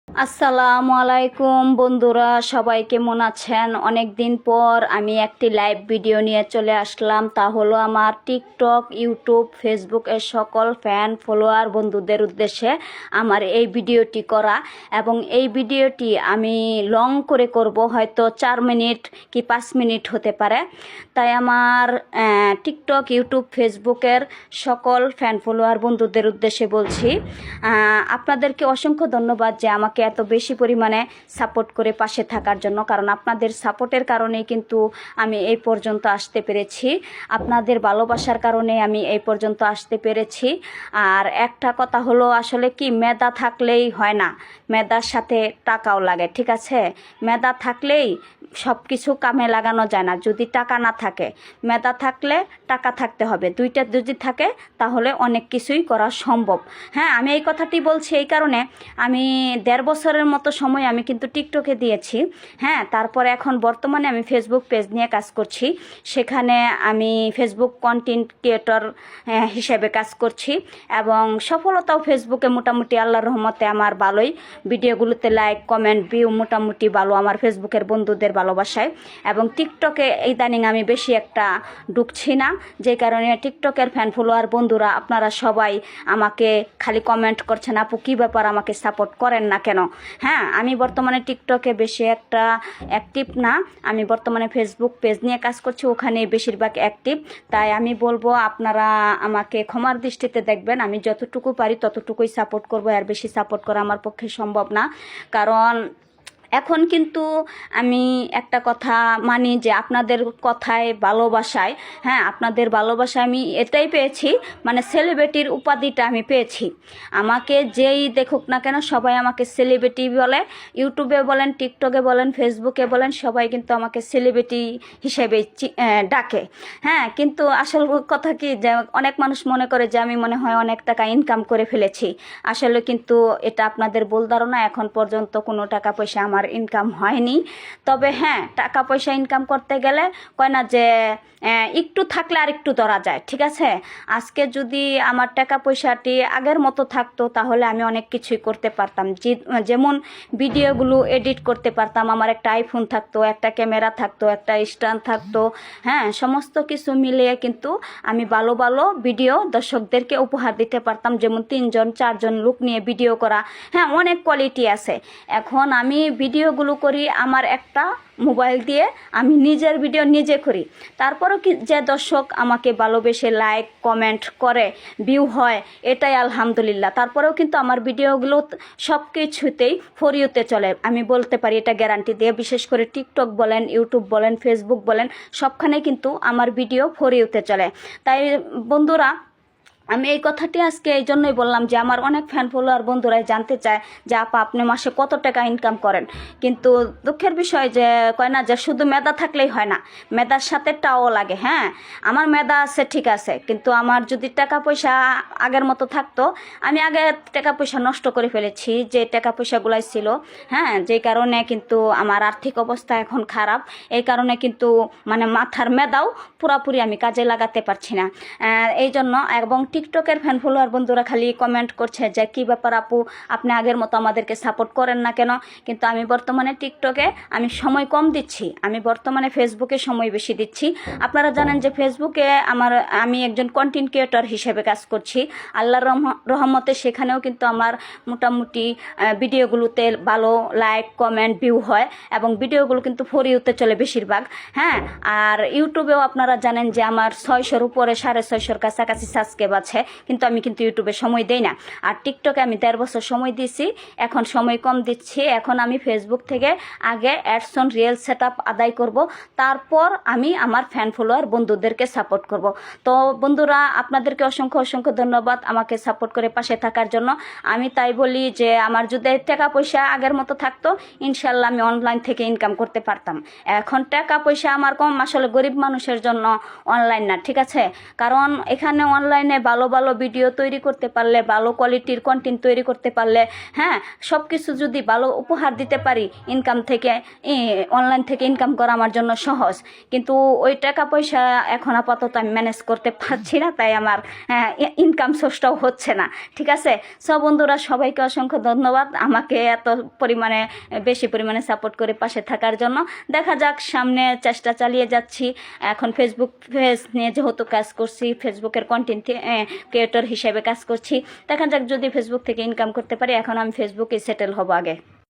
আসসালামু আলাইকুম বন্ধুরা, সবাই কেমন আছেন? অনেক দিন পর আমি একটি লাইভ ভিডিও নিয়ে চলে আসলাম। তা হলো আমার টিকটক, ইউটিউব, ফেসবুক এর সকল ফ্যান ফলোয়ার বন্ধুদের উদ্দেশ্যে আমার এই ভিডিওটি করা। এবং এই ভিডিওটি আমি লং করে করব, হয়তো 4 মিনিট কি 5 মিনিট হতে পারে। তাই আমার টিকটক, ইউটিউব, ফেসবুকের সকল ফ্যান ফলোয়ার বন্ধুদের উদ্দেশ্যে বলছি, আপনাদেরকে অসংখ্য ধন্যবাদ যে আমাকে এত বেশি পরিমাণে সাপোর্ট করে পাশে থাকার জন্য। কারণ আপনাদের সাপোর্টের কারণেই কিন্তু আমি এই পর্যন্ত আসতে পেরেছি, আপনাদের ভালোবাসার কারণে আমি এই পর্যন্ত আসতে পেরেছি। আর একটা কথা হলো, আসলে কি, মেধা থাকলেই হয় না, মেধার সাথে টাকাও লাগে, ঠিক আছে? মেধা থাকলেই সব কিছু কামে লাগানো যায় না। যদি টাকা না থাকে, মেধা থাকলে টাকা থাকতে হবে, দুইটা যদি থাকে তাহলে অনেক কিছুই করা সম্ভব। হ্যাঁ, আমি এই কথাটি বলছি এই কারণে, আমি 1.5 বছরের মতো সময় আমি কিন্তু টিকটকে দিয়েছি। হ্যাঁ, তারপরে এখন বর্তমানে আমি ফেসবুক পেজ নিয়ে কাজ করছি। সেখানে আমি ফেসবুক কন্টেন্ট ক্রিয়েটর হিসেবে কাজ করছি এবং সফলতাও ফেসবুকে মোটামুটি আল্লাহর রহমতে আমার ভালোই। ভিডিওগুলোতে লাইক, কমেন্ট, ভিউ মোটামুটি ভালো আমার ফেসবুকের বন্ধুদের ভালোবাসায়। এবং টিকটকে ইদানিং আমি বেশি একটা ঢুকছি না, যে কারণে টিকটকের ফ্যান ফলোয়ার বন্ধুরা আপনারা সবাই আমাকে খালি কমেন্ট করছেন, আপু কী ব্যাপার, আমাকে সাপোর্ট করেন না কেন? হ্যাঁ, আমি বর্তমানে টিকটকে বেশি একটা অ্যাক্টিভ না, আমি বর্তমানে ফেসবুক পেজ নিয়ে কাজ করছি, ওখানে বেশিরভাগ অ্যাক্টিভ। তাই আমি বলবো আপনারা আমাকে ক্ষমার দৃষ্টিতে দেখবেন। আমি যতটুকু পারি ততটুকুই সাপোর্ট করবো, আর বেশি সাপোর্ট করা আমার পক্ষে সম্ভব না। কারণ এখন কিন্তু আমি একটা কথা মানি যে আপনাদের কথায়, ভালোবাসায়, হ্যাঁ, আপনাদের ভালোবাসায় আমি এটাই পেয়েছি, মানে সেলিব্রিটির উপাধিটা আমি পেয়েছি। আমাকে যেই দেখুক না কেন সবাই আমাকে সেলিব্রিটি বলে, ইউটিউবে বলেন, টিকটকে বলেন, ফেসবুকে বলেন, সবাই কিন্তু আমাকে সেলিব্রিটি হিসেবে ডাকে। হ্যাঁ, কিন্তু আসল কথা কি, যে অনেক মানুষ মনে করে যে আমি মনে হয় অনেক টাকা ইনকাম করে ফেলেছি। আসলে কিন্তু এটা আপনাদের ভুল ধারণা। এখন পর্যন্ত কোনো টাকা পয়সা আমার ইনকাম হয়নি। তবে হ্যাঁ, টাকা পয়সা ইনকাম করতে গেলে কয় না যে একটু থাকলে আর একটু ধরা যায়, ঠিক আছে? আজকে যদি আমার টাকা পয়সাটি আগের মতো থাকতো তাহলে আমি অনেক কিছুই করতে পারতাম। যেমন ভিডিওগুলো এডিট করতে পারতাম, আমার একটা আইফোন থাকতো, একটা ক্যামেরা থাকতো, একটা স্ট্যান্ড থাকতো। হ্যাঁ, সমস্ত কিছু মিলিয়ে কিন্তু আমি ভালো ভালো ভিডিও দর্শকদেরকে উপহার দিতে পারতাম। যেমন 3জন 4জন লোক নিয়ে ভিডিও করা, হ্যাঁ, অনেক কোয়ালিটি আছে। এখন আমি ভিডিওগুলো করি আমার একটা মোবাইল দিয়ে, আমি নিজের ভিডিও নিজে করি। তারপরও কি যে দর্শক আমাকে ভালোবেসে লাইক কমেন্ট করে, ভিউ হয়, এটাই আলহামদুলিল্লাহ। তারপরেও কিন্তু আমার ভিডিওগুলো সব কিছুতেই ফরিউতে চলে, আমি বলতে পারি এটা গ্যারান্টি দিয়ে। বিশেষ করে টিকটক বলেন, ইউটিউব বলেন, ফেসবুক বলেন, সবখানে কিন্তু আমার ভিডিও ফরিউতে চলে। তাই বন্ধুরা, আমি এই কথাটি আজকে এই জন্যই বললাম যে আমার অনেক ফ্যান ফলোয়ার বন্ধুরাই জানতে চায় যে আপা আপনি মাসে কত টাকা ইনকাম করেন। কিন্তু দুঃখের বিষয় যে কয় না যে শুধু মেধা থাকলেই হয় না, মেধার সাথে টাও লাগে। হ্যাঁ, আমার মেধা আছে, ঠিক আছে, কিন্তু আমার যদি টাকা পয়সা আগের মতো থাকতো, আমি আগে টাকা পয়সা নষ্ট করে ফেলেছি যে টাকা পয়সাগুলাই ছিল। হ্যাঁ, যেই কারণে কিন্তু আমার আর্থিক অবস্থা এখন খারাপ। এই কারণে কিন্তু মানে মাথার মেধাও পুরাপুরি আমি কাজে লাগাতে পারছি না। এই জন্য এবং টিকটকের ফ্যান ফলোয়ার বন্ধুরা খালি কমেন্ট করছে যে কী ব্যাপার আপু, আপনি আগের মতো আমাদেরকে সাপোর্ট করেন না কেন? কিন্তু আমি বর্তমানে টিকটকে আমি সময় কম দিচ্ছি, আমি বর্তমানে ফেসবুকে সময় বেশি দিচ্ছি। আপনারা জানেন যে ফেসবুকে আমি একজন কন্টেন্ট ক্রিয়েটর হিসেবে কাজ করছি। আল্লাহর রহমতে সেখানেও কিন্তু আমার মোটামুটি ভিডিওগুলোতে ভালো লাইক কমেন্ট ভিউ হয় এবং ভিডিওগুলো কিন্তু ফরিউতে চলে বেশিরভাগ। হ্যাঁ, আর ইউটিউবেও আপনারা জানেন যে আমার 600-র উপরে 650-র কাছাকাছি সাবস্ক্রাইব আছে, কিন্তু আমি কিন্তু ইউটিউবে সময় দেই না। আর টিকটকে আমি 1.5 বছর সময় দিয়েছি, এখন সময় কম দিচ্ছি। এখন আমি ফেসবুক থেকে আগে অ্যাডসন রিয়েল সেটআপ আদায় করব, তারপর আমি আমার ফ্যান ফলোয়ার বন্ধুদেরকে সাপোর্ট করব। তো বন্ধুরা, আপনাদেরকে অসংখ্য অসংখ্য ধন্যবাদ আমাকে সাপোর্ট করে পাশে থাকার জন্য। আমি তাই বলি যে আমার যদি টাকা পয়সা আগের মতো থাকতো, ইনশাল্লাহ আমি অনলাইন থেকে ইনকাম করতে পারতাম। এখন টাকা পয়সা আমার কম, আসলে গরিব মানুষের জন্য অনলাইন না, ঠিক আছে? কারণ এখানে অনলাইনে ভালো ভালো ভিডিও তৈরি করতে পারলে, ভালো কোয়ালিটির কন্টেন্ট তৈরি করতে পারলে, হ্যাঁ, সব কিছু যদি ভালো উপহার দিতে পারি, ইনকাম থেকে অনলাইন থেকে ইনকাম করা আমার জন্য সহজ। কিন্তু ওই টাকা পয়সা এখন আপাতত আমি ম্যানেজ করতে পারছি না, তাই আমার ইনকাম সোর্সটাও হচ্ছে না। ঠিক আছে, সব বন্ধুরা সবাইকে অসংখ্য ধন্যবাদ আমাকে এত পরিমাণে বেশি পরিমাণে সাপোর্ট করে পাশে থাকার জন্য। দেখা যাক, সামনে চেষ্টা চালিয়ে যাচ্ছি। এখন ফেসবুক পেজ নিয়ে যেহেতু কাজ করছি, ফেসবুকের কন্টেন্ট ক্রিয়েটর হিসেবে কাজ করছি, দেখা যাক যদি ফেসবুক থেকে ইনকাম করতে পারি। এখন আমি ফেসবুকে সেটেল হব আগে।